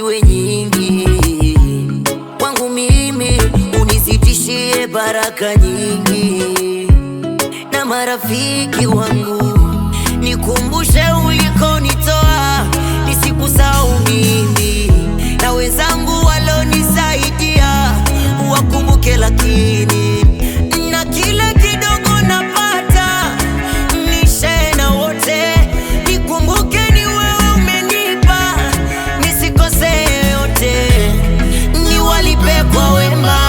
ziwe nyingi kwangu mimi, unizidishie baraka nyingi, na marafiki wangu nikumbushe ulikonitoa, nisikusahau mimi, na wenzangu walonisaidia wakumbuke, lakini na kile kidogo napata nishe na wote, nikumbuke ni wewe umenipa, nisikose yote, niwalipe kwa wema,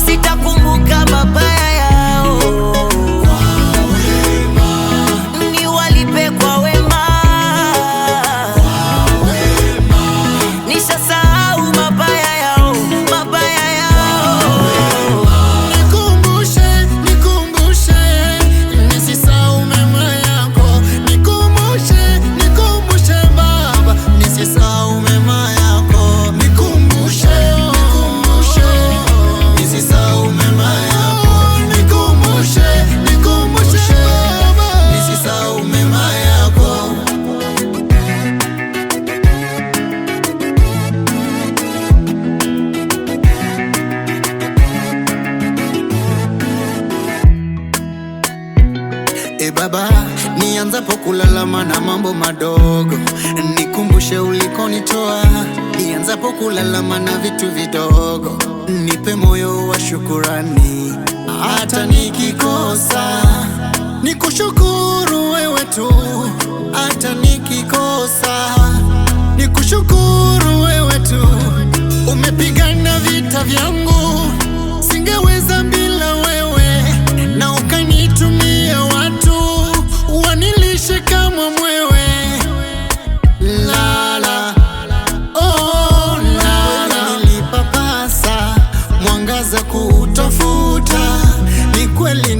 sitakumbuka mabaya yao, niwalipe kwa wema, nishasahau mabaya yao, mabaya yao. Nikumbushe, nikumbushe, nisisahau mema yako. Nikumbushe, nikumbushe Baba, nisisahau mema yako. Nikumbushe, nikumbushe, nisisahau mema yako. Nikumbushe, nikumbushe Baba, nisisahau mema yako. Baba, nianzapo kulalama na mambo madogo, nikumbushe ulikonitoa. Nianzapo kulalama na vitu vidogo, nipe moyo wa shukurani. Hata nikikosa, nikushukuru wewe tu. Hata nikikosa, nikushukuru wewe tu. Umepigana vita vyangu, singeweza bila wewe, na ukanitumia watu wanilishe kama mwewe. Lala, oh lala, nilipapasa mwangaza kutafuta, ni kweli